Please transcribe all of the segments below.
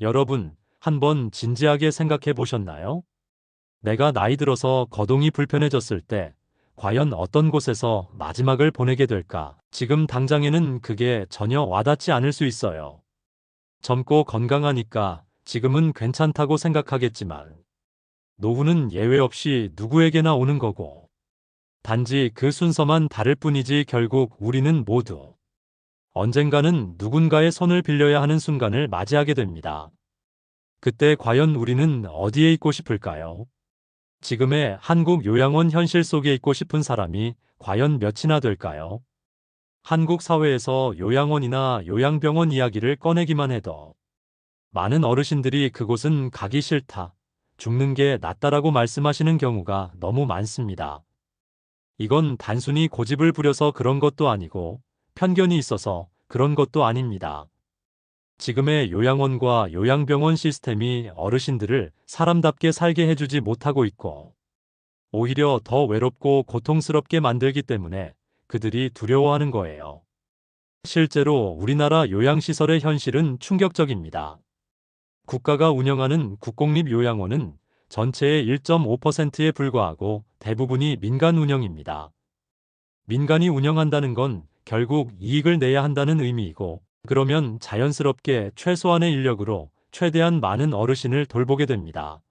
여러분, 한번 진지하게 생각해 보셨나요? 내가 나이 들어서 거동이 불편해졌을 때, 과연 어떤 곳에서 마지막을 보내게 될까? 지금 당장에는 그게 전혀 와닿지 않을 수 있어요. 젊고 건강하니까 지금은 괜찮다고 생각하겠지만, 노후는 예외 없이 누구에게나 오는 거고, 단지 그 순서만 다를 뿐이지 결국 우리는 모두 언젠가는 누군가의 손을 빌려야 하는 순간을 맞이하게 됩니다. 그때 과연 우리는 어디에 있고 싶을까요? 지금의 한국 요양원 현실 속에 있고 싶은 사람이 과연 몇이나 될까요? 한국 사회에서 요양원이나 요양병원 이야기를 꺼내기만 해도 많은 어르신들이 그곳은 가기 싫다, 죽는 게 낫다라고 말씀하시는 경우가 너무 많습니다. 이건 단순히 고집을 부려서 그런 것도 아니고 편견이 있어서 그런 것도 아닙니다. 지금의 요양원과 요양병원 시스템이 어르신들을 사람답게 살게 해주지 못하고 있고, 오히려 더 외롭고 고통스럽게 만들기 때문에 그들이 두려워하는 거예요. 실제로 우리나라 요양시설의 현실은 충격적입니다. 국가가 운영하는 국공립 요양원은 전체의 1.5%에 불과하고 대부분이 민간 운영입니다. 민간이 운영한다는 건 결국 이익을 내야 한다는 의미이고, 그러면 자연스럽게 최소한의 인력으로 최대한 많은 어르신을 돌보게 됩니다.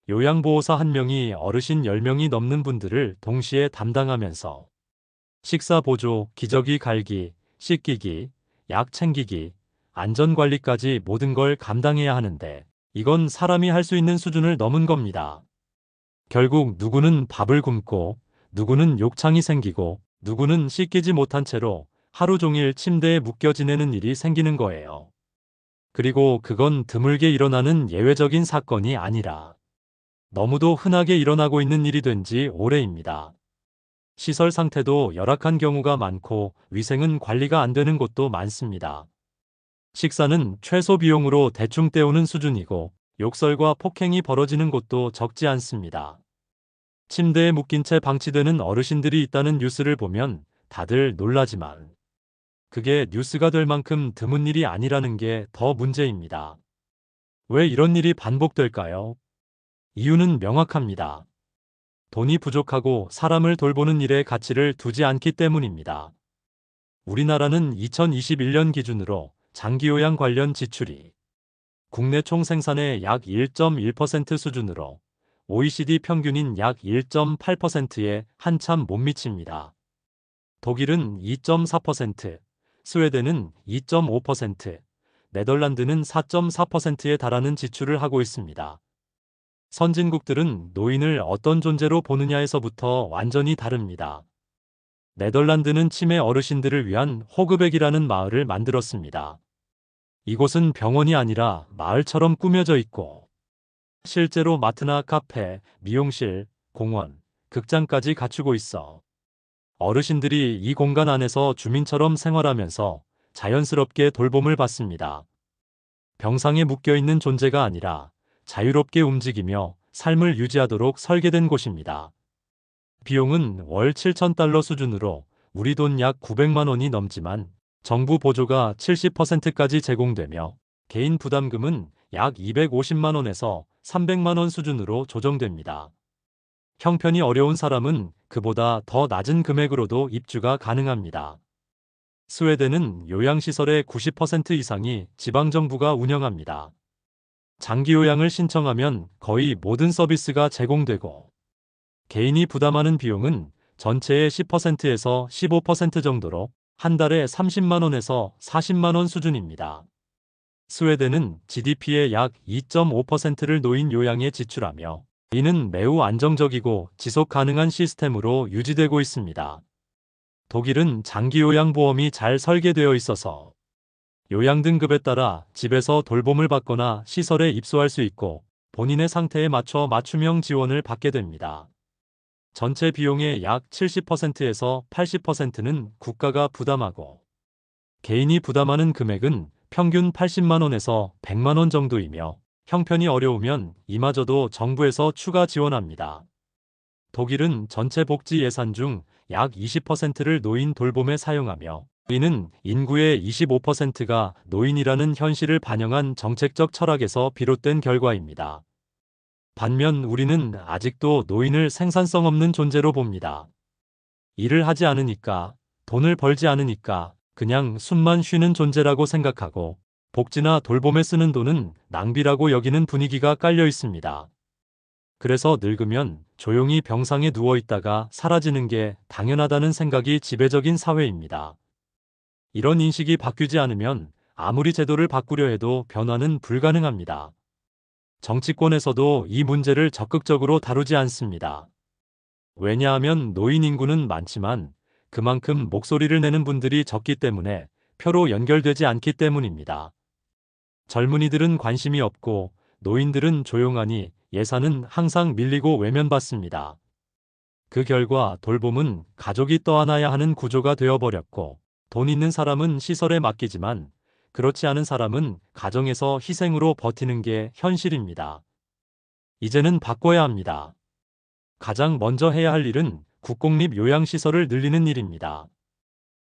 요양보호사 1명이 어르신 10명이 넘는 분들을 동시에 담당하면서 식사 보조, 기저귀 갈기, 씻기기, 약 챙기기, 안전관리까지 모든 걸 감당해야 하는데, 이건 사람이 할 수 있는 수준을 넘은 겁니다. 결국 누구는 밥을 굶고, 누구는 욕창이 생기고, 누구는 씻기지 못한 채로 하루 종일 침대에 묶여 지내는 일이 생기는 거예요. 그리고 그건 드물게 일어나는 예외적인 사건이 아니라 너무도 흔하게 일어나고 있는 일이 된 지 오래입니다. 시설 상태도 열악한 경우가 많고 위생은 관리가 안 되는 곳도 많습니다. 식사는 최소 비용으로 대충 때우는 수준이고 욕설과 폭행이 벌어지는 곳도 적지 않습니다. 침대에 묶인 채 방치되는 어르신들이 있다는 뉴스를 보면 다들 놀라지만 그게 뉴스가 될 만큼 드문 일이 아니라는 게 더 문제입니다. 왜 이런 일이 반복될까요? 이유는 명확합니다. 돈이 부족하고 사람을 돌보는 일에 가치를 두지 않기 때문입니다. 우리나라는 2021년 기준으로 장기요양 관련 지출이 국내 총생산의 약 1.1% 수준으로 OECD 평균인 약 1.8%에 한참 못 미칩니다. 독일은 2.4%, 스웨덴은 2.5%, 네덜란드는 4.4%에 달하는 지출을 하고 있습니다. 선진국들은 노인을 어떤 존재로 보느냐에서부터 완전히 다릅니다. 네덜란드는 치매 어르신들을 위한 호그백이라는 마을을 만들었습니다. 이곳은 병원이 아니라 마을처럼 꾸며져 있고, 실제로 마트나 카페, 미용실, 공원, 극장까지 갖추고 있어 어르신들이 이 공간 안에서 주민처럼 생활하면서 자연스럽게 돌봄을 받습니다. 병상에 묶여있는 존재가 아니라 자유롭게 움직이며 삶을 유지하도록 설계된 곳입니다. 비용은 월 7,000달러 수준으로 우리 돈 약 900만 원이 넘지만 정부 보조가 70%까지 제공되며 개인 부담금은 약 250만 원에서 300만 원 수준으로 조정됩니다. 형편이 어려운 사람은 그보다 더 낮은 금액으로도 입주가 가능합니다. 스웨덴은 요양시설의 90% 이상이 지방정부가 운영합니다. 장기요양을 신청하면 거의 모든 서비스가 제공되고, 개인이 부담하는 비용은 전체의 10%에서 15% 정도로 한 달에 30만 원에서 40만 원 수준입니다. 스웨덴은 GDP의 약 2.5%를 노인 요양에 지출하며, 이는 매우 안정적이고 지속 가능한 시스템으로 유지되고 있습니다. 독일은 장기요양보험이 잘 설계되어 있어서 요양 등급에 따라 집에서 돌봄을 받거나 시설에 입소할 수 있고 본인의 상태에 맞춰 맞춤형 지원을 받게 됩니다. 전체 비용의 약 70%에서 80%는 국가가 부담하고 개인이 부담하는 금액은 평균 80만 원에서 100만 원 정도이며 형편이 어려우면 이마저도 정부에서 추가 지원합니다. 독일은 전체 복지 예산 중 약 20%를 노인 돌봄에 사용하며 이는 인구의 25%가 노인이라는 현실을 반영한 정책적 철학에서 비롯된 결과입니다. 반면 우리는 아직도 노인을 생산성 없는 존재로 봅니다. 일을 하지 않으니까, 돈을 벌지 않으니까 그냥 숨만 쉬는 존재라고 생각하고 복지나 돌봄에 쓰는 돈은 낭비라고 여기는 분위기가 깔려 있습니다. 그래서 늙으면 조용히 병상에 누워 있다가 사라지는 게 당연하다는 생각이 지배적인 사회입니다. 이런 인식이 바뀌지 않으면 아무리 제도를 바꾸려 해도 변화는 불가능합니다. 정치권에서도 이 문제를 적극적으로 다루지 않습니다. 왜냐하면 노인 인구는 많지만 그만큼 목소리를 내는 분들이 적기 때문에 표로 연결되지 않기 때문입니다. 젊은이들은 관심이 없고 노인들은 조용하니 예산은 항상 밀리고 외면받습니다. 그 결과 돌봄은 가족이 떠안아야 하는 구조가 되어버렸고 돈 있는 사람은 시설에 맡기지만 그렇지 않은 사람은 가정에서 희생으로 버티는 게 현실입니다. 이제는 바꿔야 합니다. 가장 먼저 해야 할 일은 국공립 요양시설을 늘리는 일입니다.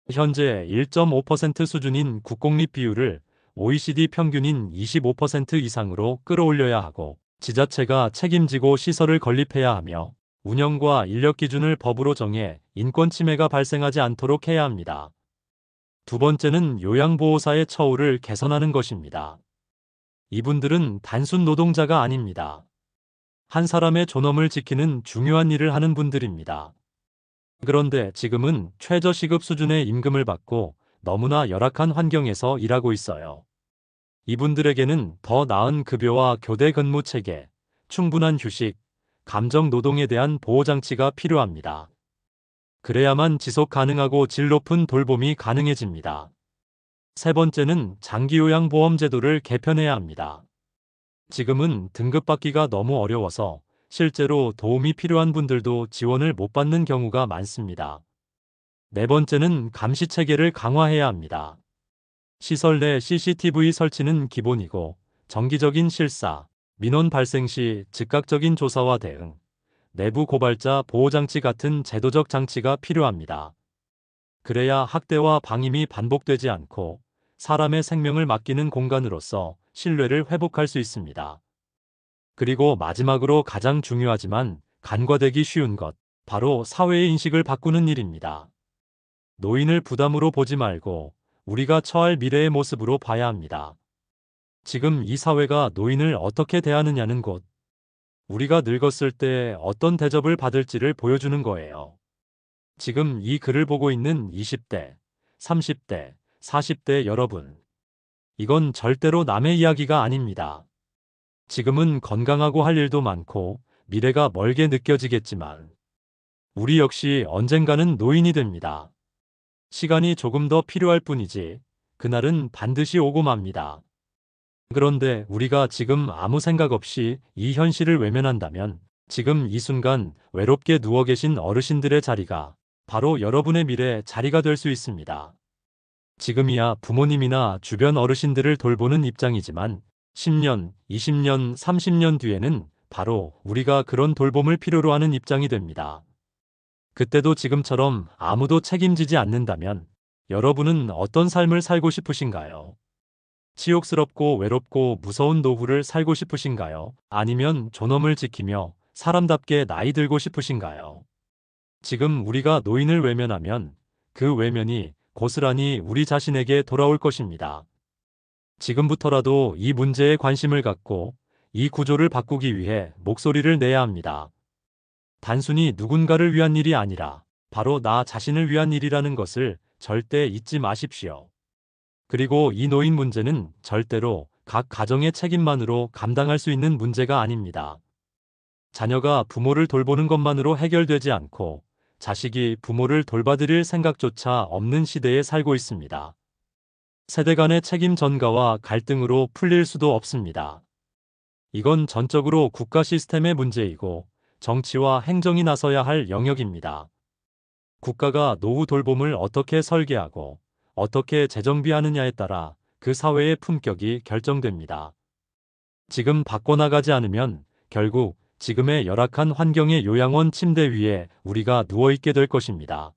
현재 1.5% 수준인 국공립 비율을 OECD 평균인 25% 이상으로 끌어올려야 하고 지자체가 책임지고 시설을 건립해야 하며 운영과 인력 기준을 법으로 정해 인권 침해가 발생하지 않도록 해야 합니다. 두 번째는 요양보호사의 처우를 개선하는 것입니다. 이분들은 단순 노동자가 아닙니다. 한 사람의 존엄을 지키는 중요한 일을 하는 분들입니다. 그런데 지금은 최저시급 수준의 임금을 받고 너무나 열악한 환경에서 일하고 있어요. 이분들에게는 더 나은 급여와 교대 근무 체계, 충분한 휴식, 감정 노동에 대한 보호장치가 필요합니다. 그래야만 지속 가능하고 질 높은 돌봄이 가능해집니다. 세 번째는 장기요양보험 제도를 개편해야 합니다. 지금은 등급받기가 너무 어려워서 실제로 도움이 필요한 분들도 지원을 못 받는 경우가 많습니다. 네 번째는 감시 체계를 강화해야 합니다. 시설 내 CCTV 설치는 기본이고 정기적인 실사, 민원 발생 시 즉각적인 조사와 대응, 내부 고발자 보호장치 같은 제도적 장치가 필요합니다. 그래야 학대와 방임이 반복되지 않고 사람의 생명을 맡기는 공간으로서 신뢰를 회복할 수 있습니다. 그리고 마지막으로 가장 중요하지만 간과되기 쉬운 것, 바로 사회의 인식을 바꾸는 일입니다. 노인을 부담으로 보지 말고 우리가 처할 미래의 모습으로 봐야 합니다. 지금 이 사회가 노인을 어떻게 대하느냐는 곧 우리가 늙었을 때 어떤 대접을 받을지를 보여주는 거예요. 지금 이 글을 보고 있는 20대, 30대, 40대 여러분. 이건 절대로 남의 이야기가 아닙니다. 지금은 건강하고 할 일도 많고 미래가 멀게 느껴지겠지만 우리 역시 언젠가는 노인이 됩니다. 시간이 조금 더 필요할 뿐이지 그날은 반드시 오고 맙니다. 그런데 우리가 지금 아무 생각 없이 이 현실을 외면한다면 지금 이 순간 외롭게 누워 계신 어르신들의 자리가 바로 여러분의 미래 자리가 될 수 있습니다. 지금이야 부모님이나 주변 어르신들을 돌보는 입장이지만 10년, 20년, 30년 뒤에는 바로 우리가 그런 돌봄을 필요로 하는 입장이 됩니다. 그때도 지금처럼 아무도 책임지지 않는다면 여러분은 어떤 삶을 살고 싶으신가요? 치욕스럽고 외롭고 무서운 노후를 살고 싶으신가요? 아니면 존엄을 지키며 사람답게 나이 들고 싶으신가요? 지금 우리가 노인을 외면하면 그 외면이 고스란히 우리 자신에게 돌아올 것입니다. 지금부터라도 이 문제에 관심을 갖고 이 구조를 바꾸기 위해 목소리를 내야 합니다. 단순히 누군가를 위한 일이 아니라 바로 나 자신을 위한 일이라는 것을 절대 잊지 마십시오. 그리고 이 노인 문제는 절대로 각 가정의 책임만으로 감당할 수 있는 문제가 아닙니다. 자녀가 부모를 돌보는 것만으로 해결되지 않고 자식이 부모를 돌봐드릴 생각조차 없는 시대에 살고 있습니다. 세대 간의 책임 전가와 갈등으로 풀릴 수도 없습니다. 이건 전적으로 국가 시스템의 문제이고 정치와 행정이 나서야 할 영역입니다. 국가가 노후 돌봄을 어떻게 설계하고 어떻게 재정비하느냐에 따라 그 사회의 품격이 결정됩니다. 지금 바꿔나가지 않으면 결국 지금의 열악한 환경의 요양원 침대 위에 우리가 누워있게 될 것입니다.